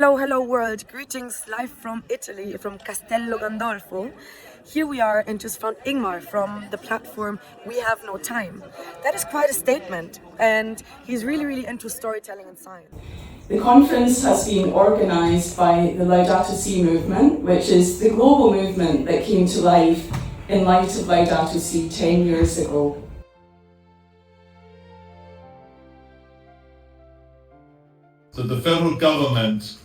Hello, hello world. Greetings live from Italy, from Castel Gandolfo. Here we are and just found Ingmar from the platform We Have No Time. That is quite a statement, and he's really into storytelling and science. The conference has been organised by the Laudato Si Movement, which is the global movement that came to life in light of Laudato Si 10 years ago. So the federal government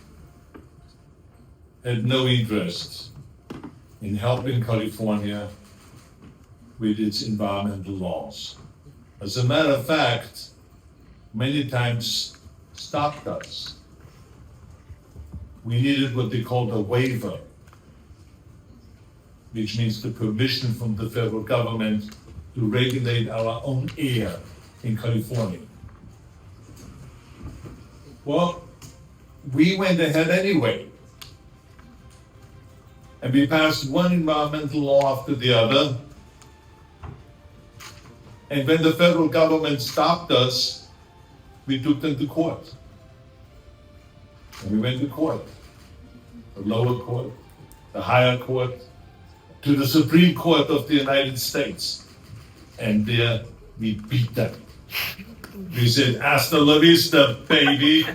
had no interest in helping California with its environmental laws. As a matter of fact, many times stopped us. We needed what they called a waiver, which means the permission from the federal government to regulate our own air in California. Well, we went ahead anyway. And we passed one environmental law after the other. And when the federal government stopped us, we took them to court. And we went to court, the lower court, the higher court, to the Supreme Court of the United States. And there we beat them. We said, hasta la vista, baby.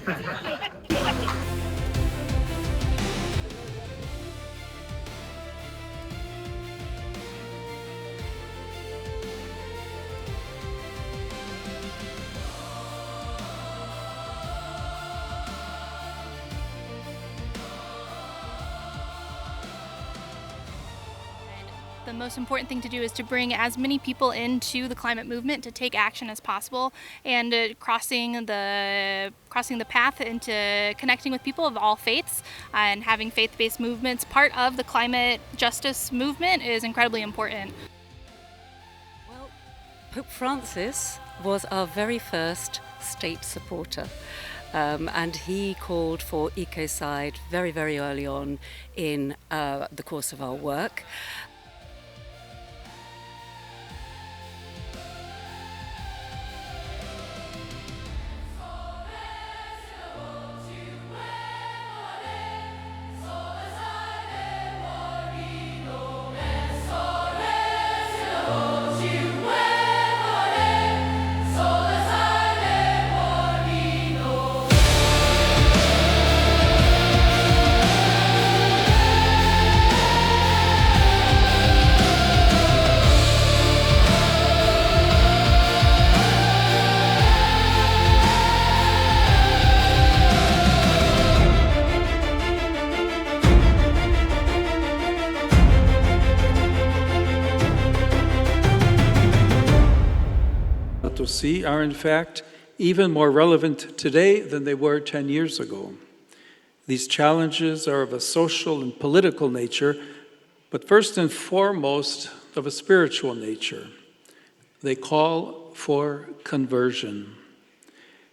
The most important thing to do is to bring as many people into the climate movement to take action as possible, and crossing the path into connecting with people of all faiths and having faith-based movements part of the climate justice movement is incredibly important. Well, Pope Francis was our very first state supporter. And he called for ecocide very early on in the course of our work. Laudato Si are in fact even more relevant today than they were 10 years ago. These challenges are of a social and political nature, but first and foremost of a spiritual nature. They call for conversion.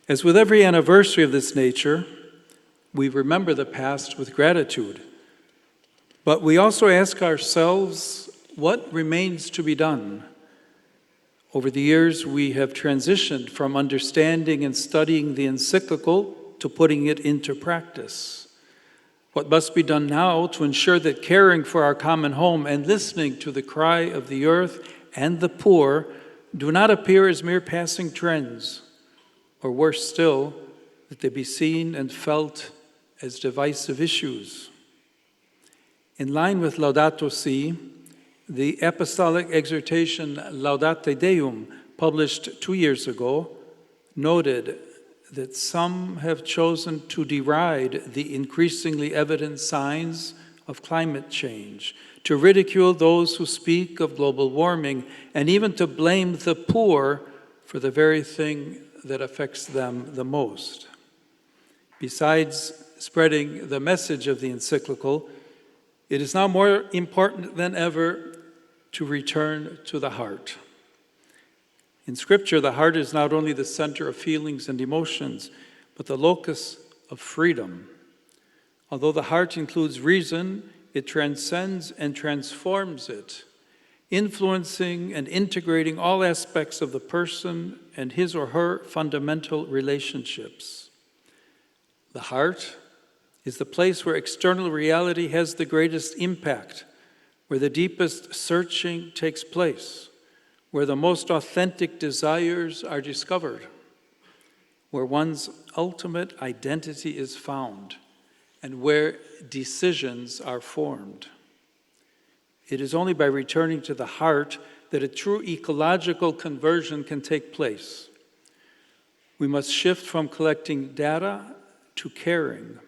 As with every anniversary of this nature, we remember the past with gratitude, but we also ask ourselves, what remains to be done? Over the years, we have transitioned from understanding and studying the encyclical to putting it into practice. What must be done now to ensure that caring for our common home and listening to the cry of the earth and the poor do not appear as mere passing trends, or worse still, that they be seen and felt as divisive issues. In line with Laudato Si, the apostolic exhortation Laudate Deum, published 2 years ago, noted that some have chosen to deride the increasingly evident signs of climate change, to ridicule those who speak of global warming, and even to blame the poor for the very thing that affects them the most. Besides spreading the message of the encyclical, it is now more important than ever to return to the heart. In Scripture, the heart is not only the center of feelings and emotions, but the locus of freedom. Although the heart includes reason, it transcends and transforms it, influencing and integrating all aspects of the person and his or her fundamental relationships. The heart is the place where external reality has the greatest impact, where the deepest searching takes place, where the most authentic desires are discovered, where one's ultimate identity is found, and where decisions are formed. It is only by returning to the heart that a true ecological conversion can take place. We must shift from collecting data to caring,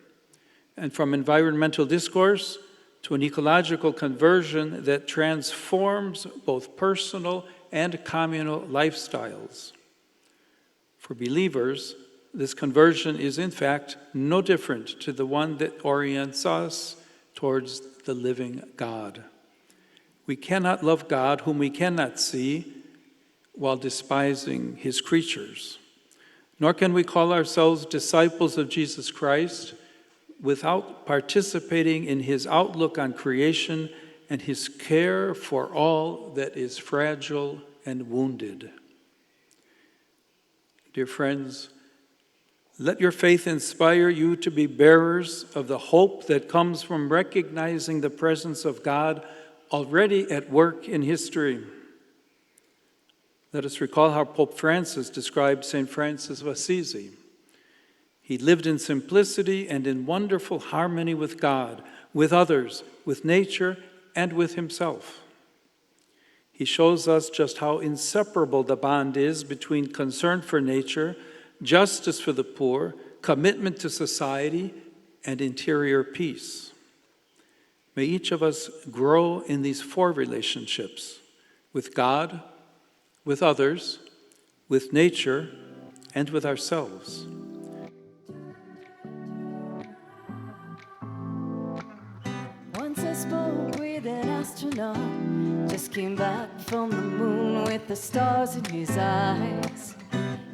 and from environmental discourse to an ecological conversion that transforms both personal and communal lifestyles. For believers, this conversion is in fact no different to the one that orients us towards the living God. We cannot love God whom we cannot see while despising his creatures. Nor can we call ourselves disciples of Jesus Christ without participating in his outlook on creation and his care for all that is fragile and wounded. Dear friends, let your faith inspire you to be bearers of the hope that comes from recognizing the presence of God already at work in history. Let us recall how Pope Francis described St. Francis of Assisi. He lived in simplicity and in wonderful harmony with God, with others, with nature, and with himself. He shows us just how inseparable the bond is between concern for nature, justice for the poor, commitment to society, and interior peace. May each of us grow in these four relationships: with God, with others, with nature, and with ourselves. Once I spoke with an astronaut, just came back from the moon with the stars in his eyes.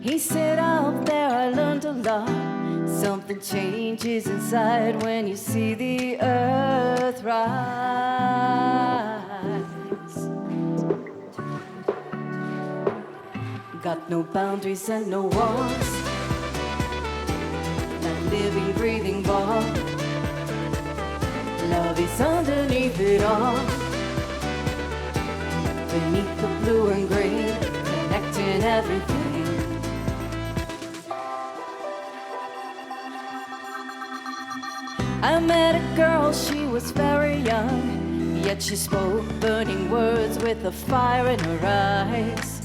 He said, out there I learned a lot. Something changes inside when you see the earth rise. Got no boundaries and no walls. That living, breathing ball. Love is underneath it all. Beneath the blue and green, connecting everything. I met a girl, she was very young, yet she spoke burning words with a fire in her eyes.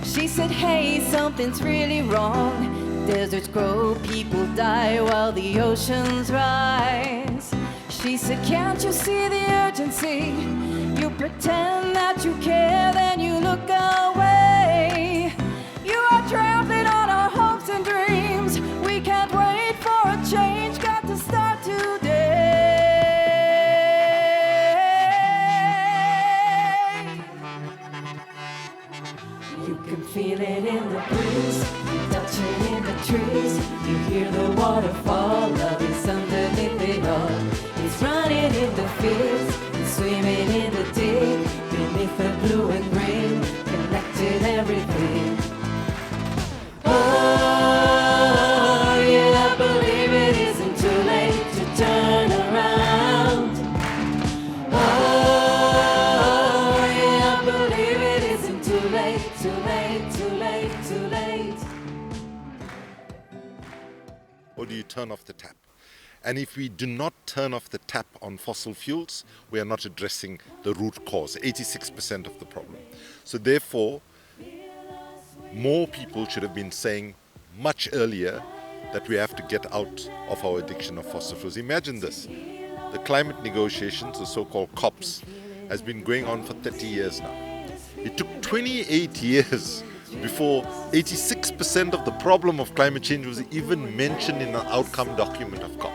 She said, hey, something's really wrong. Deserts grow, people die while the oceans rise. She said, can't you see the urgency? You pretend that you care, then you look away. You are trampling on our hopes and dreams. We can't wait for a change, got to start today. You can feel it in the breeze, you touch it in the trees. You hear the waterfall, love is underneath it all. It's running in the fields, it's swimming in the deep. Beneath the blue and green, connected everything. Oh, yeah, I believe it isn't too late to turn around. Oh, yeah, I believe it isn't too late, too late, too late, too late. Or do you turn off the tap? And if we do not turn off the tap on fossil fuels, we are not addressing the root cause, 86% of the problem. So therefore, more people should have been saying much earlier that we have to get out of our addiction of fossil fuels. Imagine this, the climate negotiations, the so-called COPs, has been going on for 30 years now. It took 28 years before 86% of the problem of climate change was even mentioned in an outcome document of COP.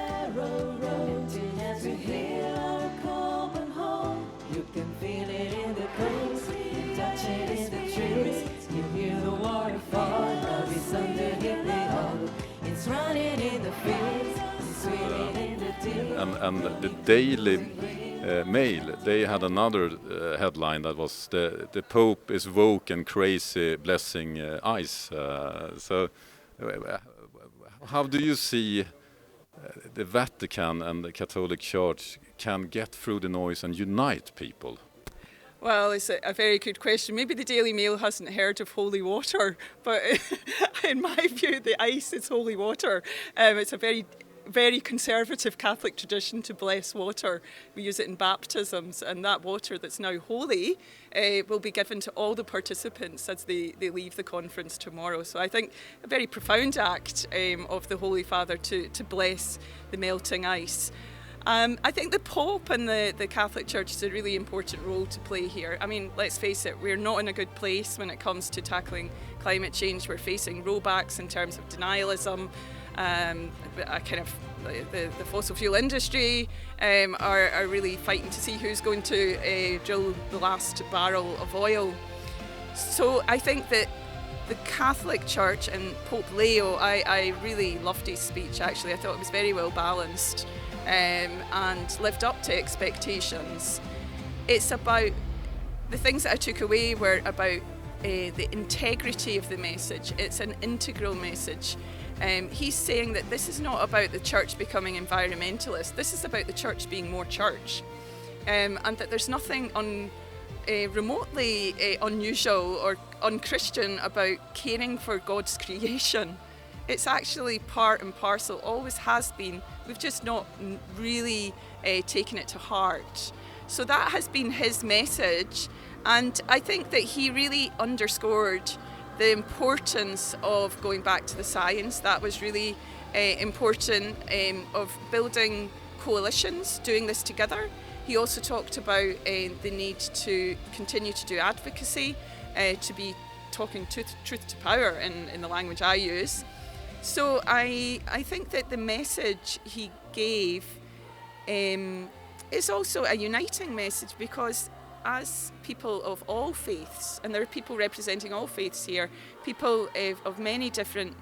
And the Daily Mail, they had another headline that was the Pope is woke and crazy, blessing ice. So how do you see the Vatican and the Catholic Church can get through the noise and unite people? Well, it's a very good question. Maybe the Daily Mail hasn't heard of holy water, but in my view, the ice is holy water. It's a very conservative Catholic tradition to bless water. We use it in baptisms, and that water that's now holy will be given to all the participants as they leave the conference tomorrow. So I think a very profound act of the Holy Father to bless the melting ice. I think the Pope and the Catholic Church is a really important role to play here. I mean, let's face it, we're not in a good place when it comes to tackling climate change. We're facing rollbacks in terms of denialism. The fossil fuel industry are really fighting to see who's going to drill the last barrel of oil. So I think that the Catholic Church and Pope Leo, I really loved his speech actually. I thought it was very well balanced and lived up to expectations. It's about, the things that I took away were about the integrity of the message. It's an integral message. He's saying that this is not about the church becoming environmentalist, this is about the church being more church. And that there's nothing remotely unusual or unchristian about caring for God's creation. It's actually part and parcel, always has been. We've just not really taken it to heart. So that has been his message, and I think that he really underscored the importance of going back to the science. That was really important, of building coalitions, doing this together. He also talked about the need to continue to do advocacy, to be talking truth to power in the language I use. So I think that the message he gave is also a uniting message, because as people of all faiths, and there are people representing all faiths here, people of many different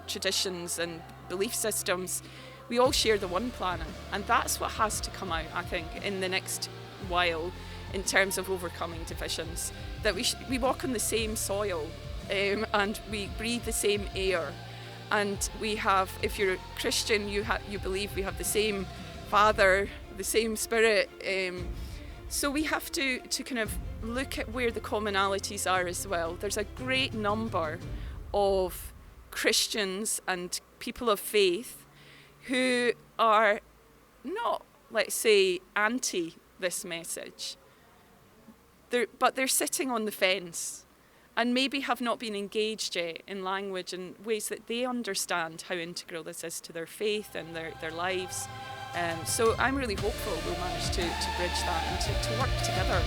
traditions and belief systems, we all share the one planet, and that's what has to come out, I think, in the next while in terms of overcoming divisions, that we walk on the same soil and we breathe the same air. And we have, if you're a Christian, you believe we have the same Father, the same Spirit. So we have to kind of look at where the commonalities are as well. There's a great number of Christians and people of faith who are not, let's say, anti this message. But they're sitting on the fence, and maybe have not been engaged yet in language in ways that they understand how integral this is to their faith and their lives. So I'm really hopeful we'll manage to bridge that and to work together on